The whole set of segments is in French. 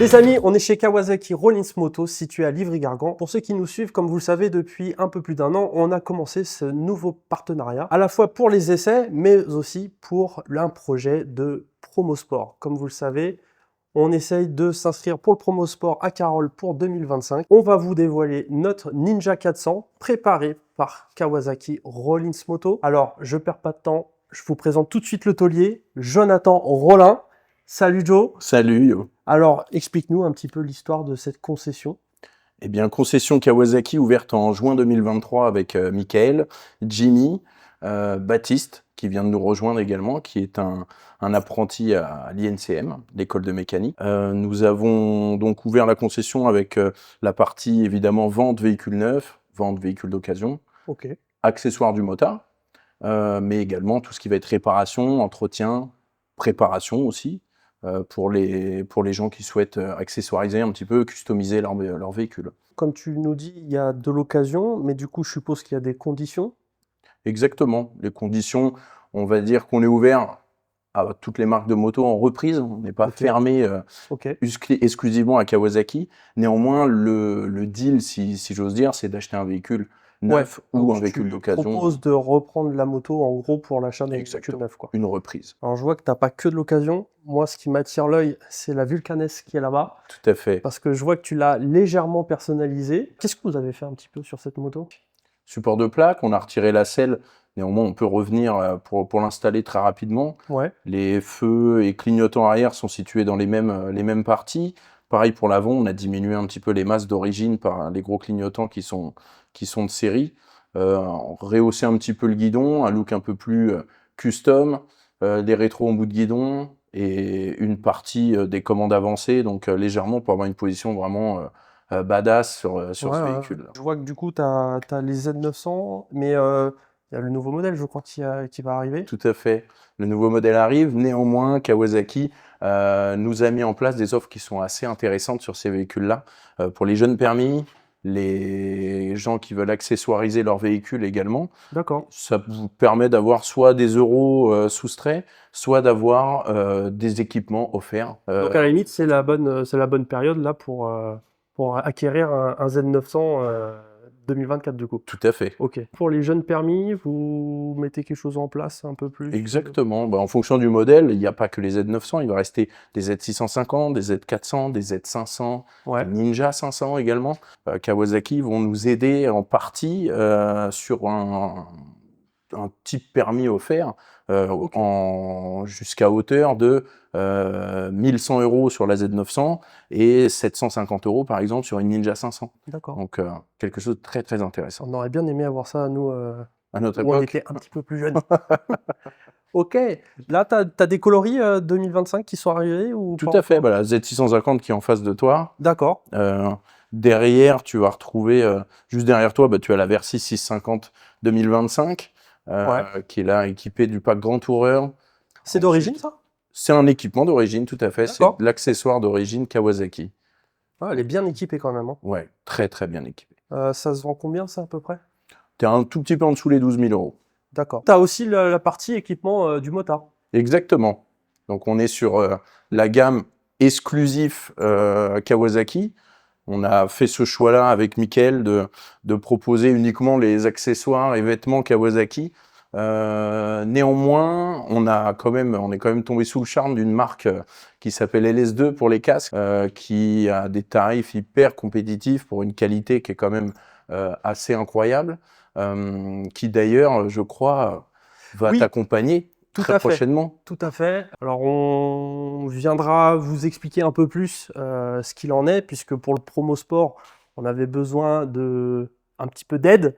Les amis, on est chez Kawasaki Rollins Moto, situé à Livry-Gargan. Pour ceux qui nous suivent, comme vous le savez, depuis un peu plus d'un an, on a commencé ce nouveau partenariat, à la fois pour les essais, mais aussi pour un projet de promo sport. Comme vous le savez, on essaye de s'inscrire pour le promo sport à Carole pour 2025. On va vous dévoiler notre Ninja 400, préparé par Kawasaki Rollins Moto. Alors, je perds pas de temps, je vous présente tout de suite le taulier, Jonathan Rollin. Salut Joe. Salut Yo. Alors, explique-nous un petit peu l'histoire de cette concession. Eh bien, concession Kawasaki ouverte en juin 2023 avec Michael, Jimmy, Baptiste, qui vient de nous rejoindre également, qui est un apprenti à l'INCM, l'école de mécanique. Nous avons donc ouvert la concession avec la partie évidemment vente véhicules neufs, vente véhicules d'occasion, accessoires du motard, mais également tout ce qui va être réparation, entretien, préparation aussi. Pour les gens qui souhaitent accessoiriser un petit peu, customiser leur véhicule. Comme tu nous dis, il y a de l'occasion, mais du coup, je suppose qu'il y a des conditions. Exactement. Les conditions, on va dire qu'on est ouvert à toutes les marques de moto en reprise. On n'est pas fermé exclusivement à Kawasaki. Néanmoins, le deal, si j'ose dire, c'est d'acheter un véhicule neuf ou un véhicule d'occasion. Tu proposes de reprendre la moto en gros pour l'achat d'un véhicule neuf, quoi. Une reprise. Alors je vois que tu n'as pas que de l'occasion. Moi, ce qui m'attire l'œil, c'est la Vulcanes qui est là-bas. Tout à fait. Parce que je vois que tu l'as légèrement personnalisée. Qu'est-ce que vous avez fait un petit peu sur cette moto? Support de plaque, on a retiré la selle. Néanmoins, on peut revenir pour l'installer très rapidement. Les feux et clignotants arrière sont situés dans les mêmes parties. Pareil pour l'avant, on a diminué un petit peu les masses d'origine par les gros clignotants qui sont de série. Rehausser un petit peu le guidon, un look un peu plus custom, des rétros en bout de guidon et une partie des commandes avancées, donc légèrement pour avoir une position vraiment badass sur ce véhicule. Je vois que du coup, tu as les Z900, mais il y a le nouveau modèle, je crois, qui va arriver. Tout à fait. Le nouveau modèle arrive. Néanmoins, Kawasaki nous a mis en place des offres qui sont assez intéressantes sur ces véhicules-là. Pour les jeunes permis, les gens qui veulent accessoiriser leur véhicule également. D'accord. Ça vous permet d'avoir soit des euros soustraits, soit d'avoir des équipements offerts. Donc à la limite, c'est la bonne période là pour acquérir un Z900 2024 du coup. Tout à fait. Ok. Pour les jeunes permis, vous mettez quelque chose en place un peu plus? Exactement. En fonction du modèle, il n'y a pas que les Z900, il va rester des Z650, des Z400, des Z500, des Ninja 500 également. Kawasaki vont nous aider en partie sur un type permis offert jusqu'à hauteur de 1100 € sur la Z900 et 750 € par exemple sur une Ninja 500. D'accord. Donc quelque chose de très très intéressant. On aurait bien aimé avoir ça, nous, à notre où époque. on était un petit peu plus jeunes. Ok, là tu as des coloris 2025 qui sont arrivés ou Tout à fait, voilà, Z650 qui est en face de toi. D'accord. Derrière, tu vas retrouver, juste derrière toi, tu as la Versys 650 2025, qui est là équipée du pack Grand Tourer. C'est d'origine ça? C'est un équipement d'origine, tout à fait. C'est l'accessoire d'origine Kawasaki. Ah, elle est bien équipée quand même. Hein. Ouais, très très bien équipée. Ça se vend combien ça à peu près? Tu es un tout petit peu en dessous les 12 000 €. D'accord. Tu as aussi la partie équipement du motard. Exactement. Donc on est sur la gamme exclusive Kawasaki. On a fait ce choix-là avec Mickaël de proposer uniquement les accessoires et vêtements Kawasaki. Néanmoins, on est quand même tombé sous le charme d'une marque qui s'appelle LS2 pour les casques, qui a des tarifs hyper compétitifs pour une qualité qui est quand même assez incroyable, qui d'ailleurs, je crois, va t'accompagner très prochainement. Tout à fait. Alors, on viendra vous expliquer un peu plus ce qu'il en est, puisque pour le promo sport, on avait besoin un petit peu d'aide.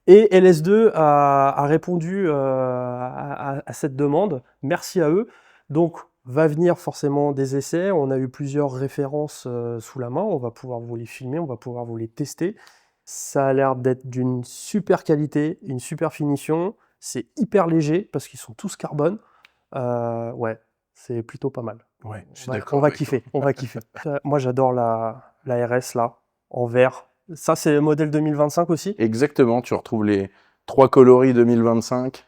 Et LS2 a répondu à cette demande. Merci à eux. Donc, va venir forcément des essais. On a eu plusieurs références sous la main. On va pouvoir vous les filmer, on va pouvoir vous les tester. Ça a l'air d'être d'une super qualité, une super finition. C'est hyper léger parce qu'ils sont tous carbone. Ouais, c'est plutôt pas mal. Ouais, je suis d'accord. On va kiffer. Moi, j'adore la RS là, en vert. Ça, c'est le modèle 2025 aussi? Exactement, tu retrouves les 3 coloris 2025.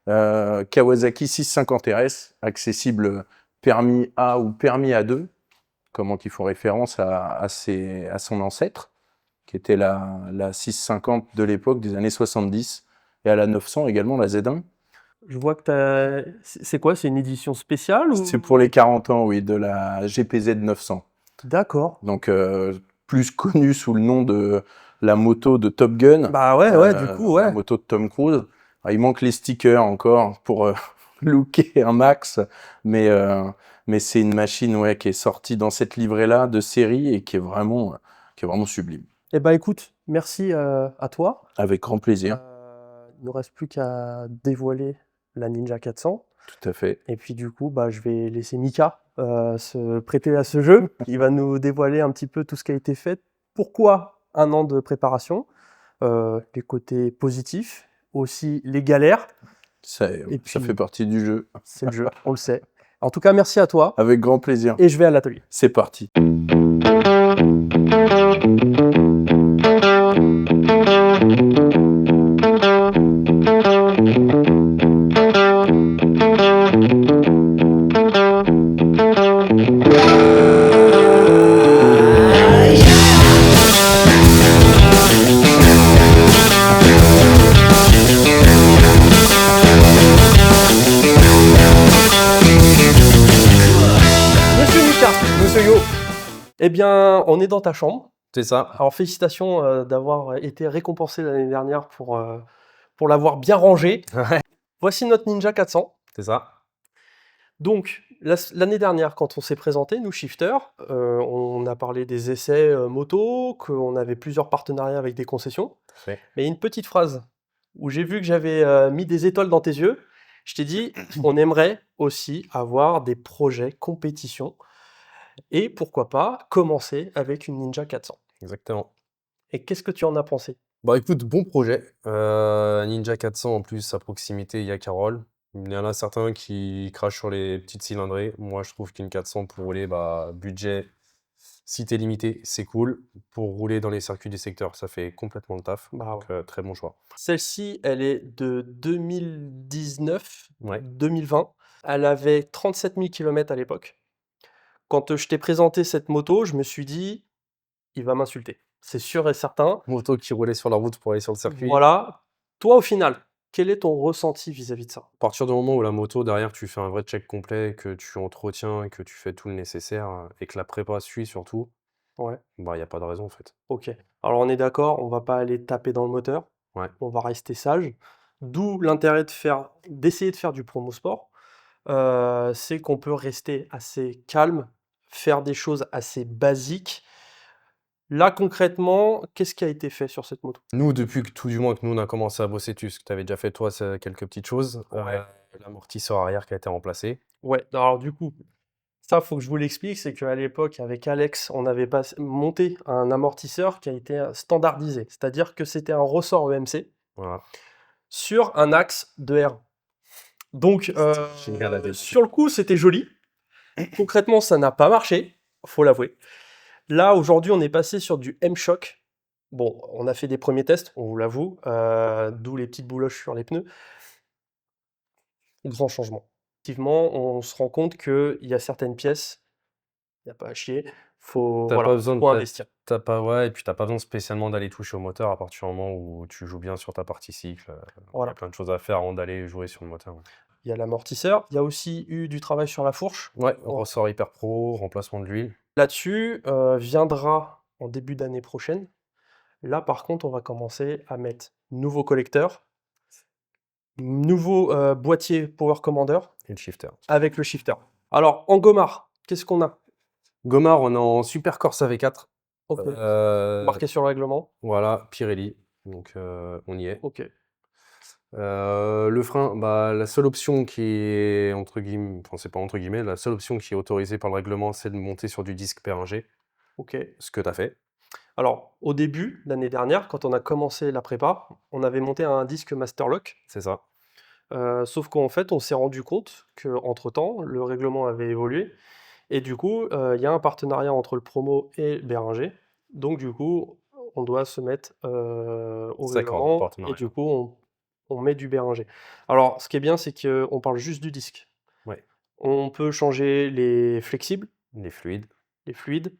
Kawasaki 650 RS, accessible permis A ou permis A2. comment qu'ils font référence à son ancêtre, qui était la 650 de l'époque, des années 70, et à la 900 également, la Z1. Je vois que c'est quoi? C'est une édition spéciale ou... C'est pour les 40 ans, oui, de la GPZ 900. D'accord. Donc, plus connue sous le nom de la moto de Top Gun, Bah ouais, du coup, la ouais. moto de Tom Cruise. Alors, il manque les stickers encore pour looker un max, mais c'est une machine ouais, qui est sortie dans cette livrée-là de série et qui est vraiment sublime. Eh ben écoute, merci à toi. Avec grand plaisir, Il ne nous reste plus qu'à dévoiler la Ninja 400. tout à fait. Et puis du coup, bah, je vais laisser Mika se prêter à ce jeu. Il va nous dévoiler un petit peu tout ce qui a été fait. Pourquoi un an de préparation, les côtés positifs, aussi les galères. Ça Et puis, fait partie du jeu. c'est le jeu, on le sait. En tout cas, merci à toi. Avec grand plaisir. Et je vais à l'atelier. C'est parti. Monsieur Mika, Monsieur Yo. eh bien, on est dans ta chambre. C'est ça. Alors, félicitations d'avoir été récompensé l'année dernière pour l'avoir bien rangé. Ouais. Voici notre Ninja 400. C'est ça. Donc, l'année dernière, quand on s'est présenté, nous, Shifter, on a parlé des essais moto, qu'on avait plusieurs partenariats avec des concessions. Ouais. Mais une petite phrase où j'ai vu que j'avais mis des étoiles dans tes yeux. Je t'ai dit, on aimerait aussi avoir des projets compétition. Et pourquoi pas commencer avec une Ninja 400. Exactement. Et qu'est-ce que tu en as pensé? Bah écoute, bon projet. Ninja 400 en plus, à proximité, il y a Carole. Il y en a certains qui crachent sur les petites cylindrées. Moi, je trouve qu'une 400 pour rouler, bah, budget, si t'es limité, c'est cool. Pour rouler dans les circuits du secteur, ça fait complètement le taf. Bah Donc, ouais. très bon choix. Celle-ci, elle est de 2019, Ouais. 2020. Elle avait 37 000 km à l'époque. Quand je t'ai présenté cette moto, je me suis dit, il va m'insulter. C'est sûr et certain. Moto qui roulait sur la route pour aller sur le circuit. Voilà. Toi, au final, quel est ton ressenti vis-à-vis de ça? À partir du moment où la moto, derrière, tu fais un vrai check complet, que tu entretiens, que tu fais tout le nécessaire, et que la prépa suit surtout, Ouais, bah, il n'y a pas de raison en fait. ok. Alors on est d'accord, on va pas aller taper dans le moteur. Ouais. On va rester sage. D'où l'intérêt d'essayer de faire du promo sport. C'est qu'on peut rester assez calme, faire des choses assez basiques. Là, concrètement, qu'est-ce qui a été fait sur cette moto? Nous, depuis que tout du moins que nous on a commencé à bosser dessus, ce que tu avais déjà fait toi, c'est quelques petites choses. Ouais. L'amortisseur arrière qui a été remplacé. Ouais, alors du coup, ça, faut que je vous l'explique, c'est qu'à l'époque, avec Alex, on avait monté un amortisseur qui a été standardisé. C'est-à-dire que c'était un ressort EMC Voilà. sur un axe de R1. Donc, Génial à dire. sur le coup, c'était joli. Concrètement, ça n'a pas marché, faut l'avouer. Là, aujourd'hui, on est passé sur du M-Shock. Bon, on a fait des premiers tests, on vous l'avoue, d'où les petites bouloches sur les pneus. Grand changement. Effectivement, on se rend compte qu'il y a certaines pièces, il n'y a pas à chier, faut, T'as voilà, pas besoin de faut investir. ouais, et puis t'as pas besoin spécialement d'aller toucher au moteur à partir du moment où tu joues bien sur ta partie cycle. Il y Voilà. a plein de choses à faire avant d'aller jouer sur le moteur. Il y a l'amortisseur, il y a aussi eu du travail sur la fourche. Ouais, ressort hyper pro, remplacement de l'huile. Là-dessus, viendra en début d'année prochaine. Là, par contre, on va commencer à mettre nouveau collecteur, nouveau boîtier Power Commander Et le shifter. avec le shifter. Alors, en Gomard, qu'est-ce qu'on a? Gomard, on est en Super Corsa V4. Ok. Euh, Marqué sur le règlement. Voilà, Pirelli. Donc on y est. Ok. Le frein, bah, la seule option qui est entre guillemets, enfin c'est pas entre guillemets, la seule option qui est autorisée par le règlement, c'est de monter sur du disque P1G, Ok. ce que tu as fait. Alors, au début, l'année dernière, quand on a commencé la prépa, on avait monté un disque Masterlock. C'est ça. Sauf qu'en fait, on s'est rendu compte qu'entre-temps, le règlement avait évolué. Et du coup, il y a un partenariat entre le promo et Bérenger. Donc, du coup, on doit se mettre au C'est d'accord, règlement. Et partenariat. du coup, on met du Bérenger. Alors, ce qui est bien, c'est qu'on parle juste du disque. Ouais. On peut changer les flexibles, Les fluides. les fluides,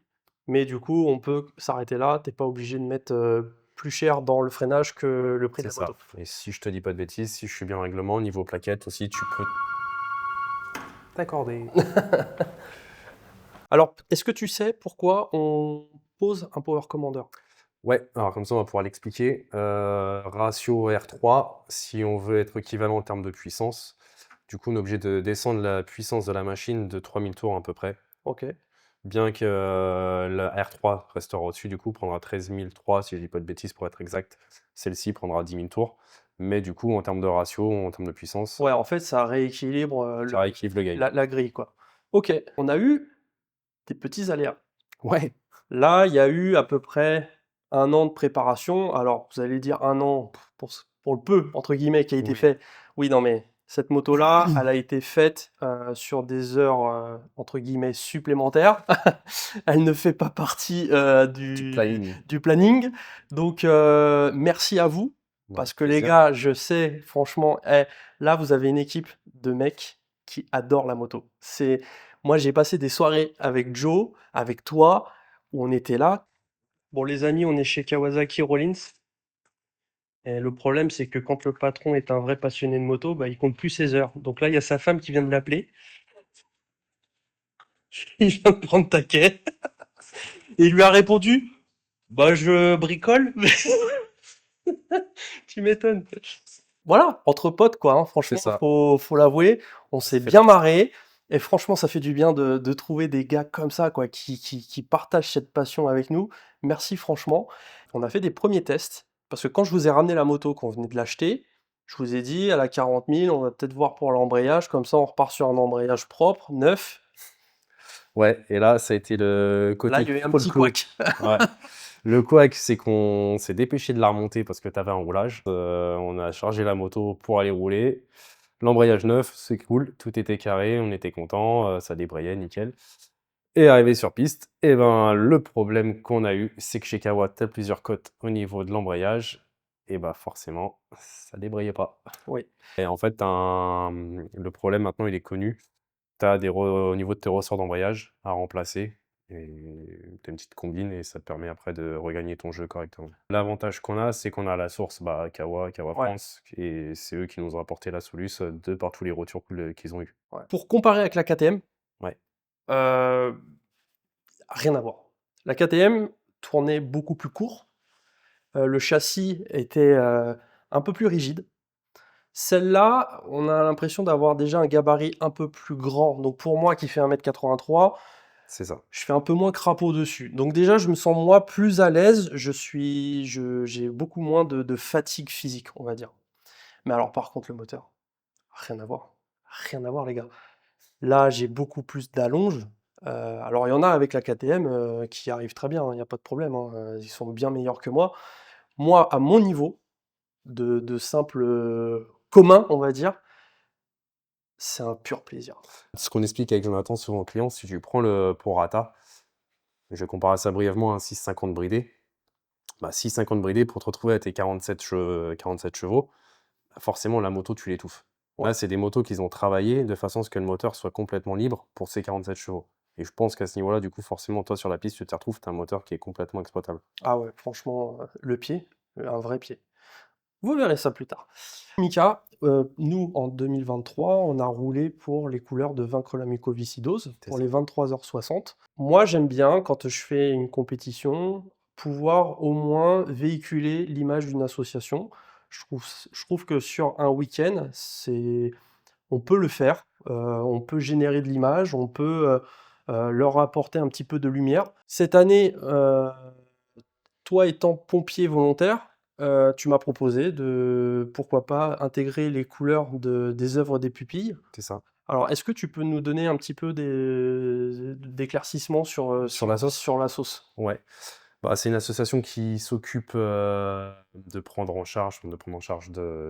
mais du coup, on peut s'arrêter là. T'es pas obligé de mettre plus cher dans le freinage que le prix de C'est la ça. moto. Et si je te dis pas de bêtises, si je suis bien règlement, niveau plaquette aussi, tu peux t'accorder. Alors, est-ce que tu sais pourquoi on pose un power commander? Ouais, alors comme ça, on va pouvoir l'expliquer. Ratio R3, si on veut être équivalent en termes de puissance, du coup, on est obligé de descendre la puissance de la machine de 3000 tours à peu près. Ok. Bien que la R3 restera au-dessus, du coup, prendra 13003, si je dis pas de bêtises pour être exact. Celle-ci prendra 10 000 tours. Mais du coup, en termes de ratio, en termes de puissance, Ouais, en fait, ça rééquilibre ça rééquilibre le game. la grille, quoi. Ok, on a eu des petits aléas. Ouais, Là, il y a eu à peu près 1 an de préparation. Alors, vous allez dire 1 an pour le peu, entre guillemets, qui a été oui. fait. Oui, non, mais cette moto-là, elle a été faite sur des heures, entre guillemets, supplémentaires. Elle ne fait pas partie Du planning. du planning. Donc, merci à vous. Ouais, Parce que les plaisir. gars, je sais, franchement, là, vous avez une équipe de mecs qui adorent la moto. Moi, j'ai passé des soirées avec Joe, avec toi, où on était là. Bon, les amis, on est chez Kawasaki Rollins. Et le problème, c'est que quand le patron est un vrai passionné de moto, bah, il compte plus ses heures. Donc là, il y a sa femme qui vient de l'appeler. Il vient de prendre taquet. Et il lui a répondu, bah, je bricole. Tu m'étonnes. Voilà, entre potes, quoi, hein, C'est franchement, ça. faut l'avouer. On Ça s'est fait bien partie. marré. Et franchement, ça fait du bien de trouver des gars comme ça, quoi, qui partagent cette passion avec nous. Merci, franchement. On a fait des premiers tests. Parce que quand je vous ai ramené la moto, qu'on venait de l'acheter, je vous ai dit, à la 40 000, on va peut-être voir pour l'embrayage. Comme ça, on repart sur un embrayage propre, neuf. Ouais, et là, ça a été le Là, côté il y a eu un petit folklore. couac. Ouais. Le couac, c'est qu'on s'est dépêché de la remonter parce que tu avais un roulage. On a chargé la moto pour aller rouler. L'embrayage neuf, c'est cool, tout était carré, on était content, ça débrayait, nickel. Et arrivé sur piste, et ben le problème qu'on a eu, c'est que chez Kawa, tu as plusieurs côtes au niveau de l'embrayage, et bah forcément, ça débrayait pas. Oui. Et en fait, le problème maintenant, il est connu. Tu as au niveau de tes ressorts d'embrayage à remplacer, et tu as une petite combine, et ça te permet après de regagner ton jeu correctement. L'avantage qu'on a, c'est qu'on a la source, bah, Kawa Ouais. France, et c'est eux qui nous ont apporté la Solus de par tous les retours qu'ils ont eu. Ouais. Pour comparer avec la KTM, Ouais, euh, rien à voir. La KTM tournait beaucoup plus court. Le châssis était un peu plus rigide. Celle-là, on a l'impression d'avoir déjà un gabarit un peu plus grand. Donc pour moi qui fais 1,83 m, c'est ça. je fais un peu moins crapaud dessus. Donc déjà, je me sens moi plus à l'aise. J'ai beaucoup moins de fatigue physique, on va dire. Mais alors par contre, le moteur, rien à voir. Rien à voir, les gars. Là, j'ai beaucoup plus d'allonge. Alors, il y en a avec la KTM qui arrivent très bien, il n'y a pas de problème, hein, ils sont bien meilleurs que moi. Moi, à mon niveau, de simple commun, on va dire, c'est un pur plaisir. Ce qu'on explique avec Jonathan souvent aux clients, si tu prends le prorata, je compare ça brièvement à un 650 bridé. Bah, 650 bridé pour te retrouver à tes 47 chevaux, bah, forcément la moto tu l'étouffes. Ouais. Là, c'est des motos qu'ils ont travaillé de façon à ce que le moteur soit complètement libre pour ces 47 chevaux. Et je pense qu'à ce niveau-là, du coup, forcément, toi sur la piste, tu te retrouves, tu as un moteur qui est complètement exploitable. Ah ouais, franchement, le pied, un vrai pied. Vous verrez ça plus tard. Mika, nous, en 2023, on a roulé pour les couleurs de Vaincre la mucoviscidose, C'est pour ça. les 23h60. Moi, j'aime bien, quand je fais une compétition, pouvoir au moins véhiculer l'image d'une association. Je trouve que sur un week-end, on peut le faire, on peut générer de l'image, on peut leur apporter un petit peu de lumière. Cette année, toi étant pompier volontaire, tu m'as proposé de, pourquoi pas, intégrer les couleurs des œuvres des pupilles. C'est ça. Alors, est-ce que tu peux nous donner un petit peu d'éclaircissement Sur la sauce? sur la sauce? Ouais. Bah, c'est une association qui s'occupe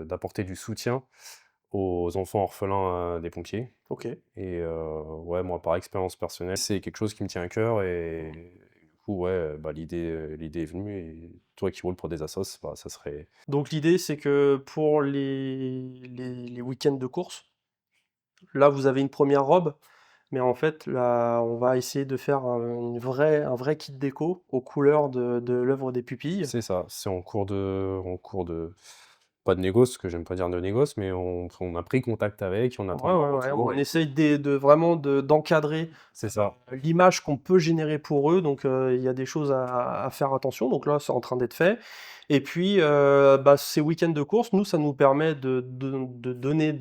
d'apporter du soutien aux enfants orphelins des pompiers. Ok. Et ouais, moi, par expérience personnelle, c'est quelque chose qui me tient à cœur. Et du coup, ouais, bah, l'idée est venue. Et toi qui roules pour des assos, bah, ça serait. Donc l'idée, c'est que pour les week-ends de course, là, vous avez une première robe, Mais en fait, là, on va essayer de faire un vrai kit déco aux couleurs de l'œuvre des pupilles. C'est ça, c'est en cours de pas de négoce, parce que j'aime pas dire de négoce, mais on a pris contact avec, on attend leur retour On et essaye vraiment d'encadrer c'est ça. l'image qu'on peut générer pour eux. Donc, il y a des choses à faire attention. Donc là, c'est en train d'être fait. Et puis, ces week-ends de course, nous, ça nous permet de donner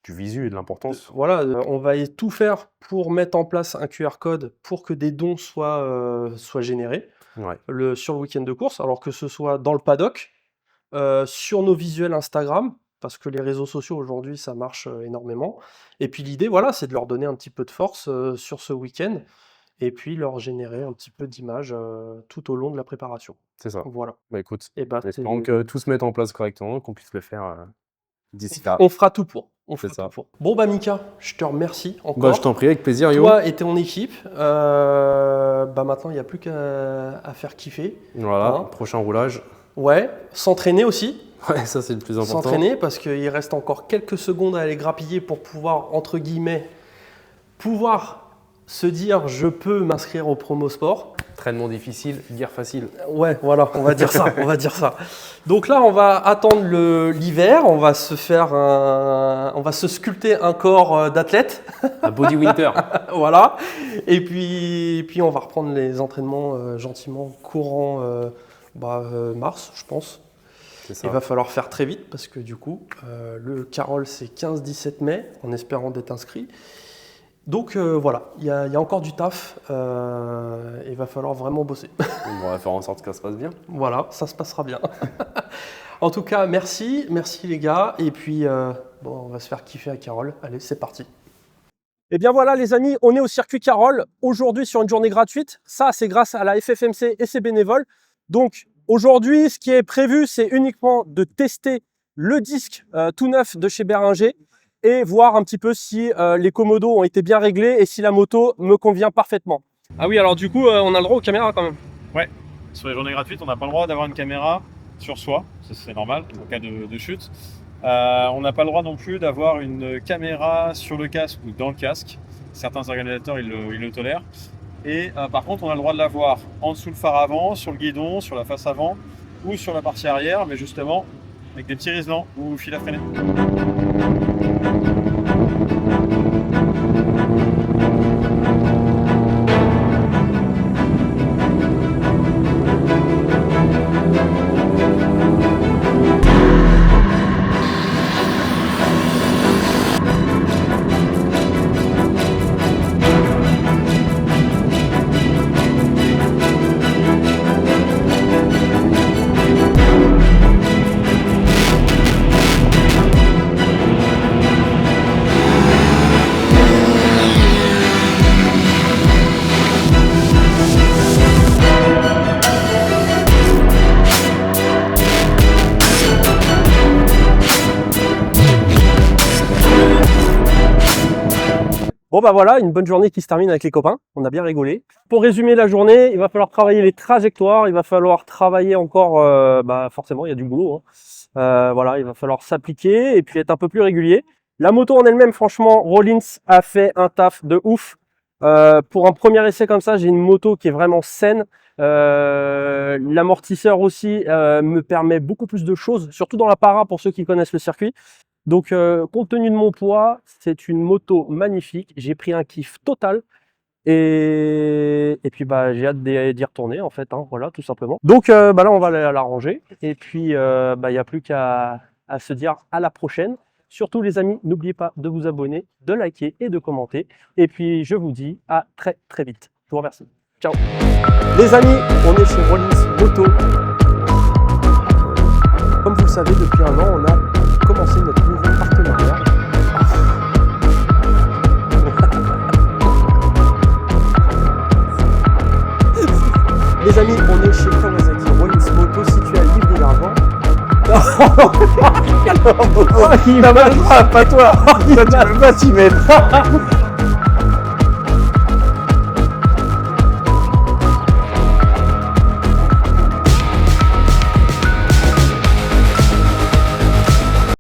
Du visu et de l'importance. voilà, on va tout faire pour mettre en place un QR code pour que des dons soient générés Ouais, sur le week-end de course, alors que ce soit dans le paddock, sur nos visuels Instagram, parce que les réseaux sociaux aujourd'hui, ça marche énormément. Et puis l'idée, voilà, c'est de leur donner un petit peu de force sur ce week-end, et puis leur générer un petit peu d'images tout au long de la préparation. c'est ça. Voilà. Bah écoute, Et bah, espérons que tout se mette en place correctement, qu'on puisse le faire d'ici là. on fera tout pour. C'est ça. Bon, bah Mika, je te remercie encore. Bah je t'en prie, avec plaisir, Yo. Toi et ton équipe, maintenant il n'y a plus qu'à faire kiffer. Voilà, Hein. prochain roulage. Ouais, s'entraîner aussi. Ouais, ça c'est le plus important. S'entraîner parce qu'il reste encore quelques secondes à aller grappiller pour pouvoir, entre guillemets, se dire je peux m'inscrire au promo sport. Entraînement difficile, guerre facile. Ouais, voilà, on va dire ça, on va dire ça. Donc là, on va attendre l'hiver, on va se sculpter un corps d'athlète. Un body winter. Voilà. Et puis on va reprendre les entraînements gentiment courant mars, je pense. C'est ça. Il va falloir faire très vite parce que du coup, le Carroll c'est 15-17 mai, en espérant d'être inscrit. Donc voilà, il y a encore du taf, il va falloir vraiment bosser. On va faire en sorte que ça se passe bien. Voilà, ça se passera bien. En tout cas, merci les gars, et puis on va se faire kiffer à Carroll. Allez, c'est parti. Et bien voilà les amis, on est au circuit Carroll, aujourd'hui sur une journée gratuite. Ça, c'est grâce à la FFMC et ses bénévoles. Donc aujourd'hui, ce qui est prévu, c'est uniquement de tester le disque tout neuf de chez Beringer et voir un petit peu si les commodos ont été bien réglés et si la moto me convient parfaitement. Ah oui, alors du coup, on a le droit aux caméras quand même. Ouais, sur les journées gratuites, on n'a pas le droit d'avoir une caméra sur soi, ça c'est normal, en cas de chute. On n'a pas le droit non plus d'avoir une caméra sur le casque ou dans le casque. Certains organisateurs, ils le tolèrent. Et par contre, on a le droit de l'avoir en dessous le phare avant, sur le guidon, sur la face avant ou sur la partie arrière, mais justement avec des petits riselants ou fil à freiner. Bon bah voilà, une bonne journée qui se termine avec les copains, on a bien rigolé. Pour résumer la journée, il va falloir travailler les trajectoires, il va falloir travailler encore, forcément il y a du boulot, hein. Voilà, il va falloir s'appliquer et puis être un peu plus régulier. La moto en elle-même, franchement, Rollins a fait un taf de ouf. Pour un premier essai comme ça, j'ai une moto qui est vraiment saine. L'amortisseur aussi me permet beaucoup plus de choses, surtout dans la para pour ceux qui connaissent le circuit. Donc, compte tenu de mon poids, c'est une moto magnifique. J'ai pris un kiff total. Et puis, j'ai hâte d'y retourner, en fait. Hein, voilà, tout simplement. Donc, là, on va la ranger. Et puis, il n'y a plus qu'à se dire à la prochaine. Surtout, les amis, n'oubliez pas de vous abonner, de liker et de commenter. Et puis, je vous dis à très, très vite. Je vous remercie. Ciao. Les amis, on est chez Rollins Moto. Comme vous le savez, depuis un an, on a commencé notre nouveau partenariat. Les amis, on est chez Kawasaki Rollins Moto situé à Livry-Gargan. Il a mal, pas toi. Toi, tu peux pas t'y mettre.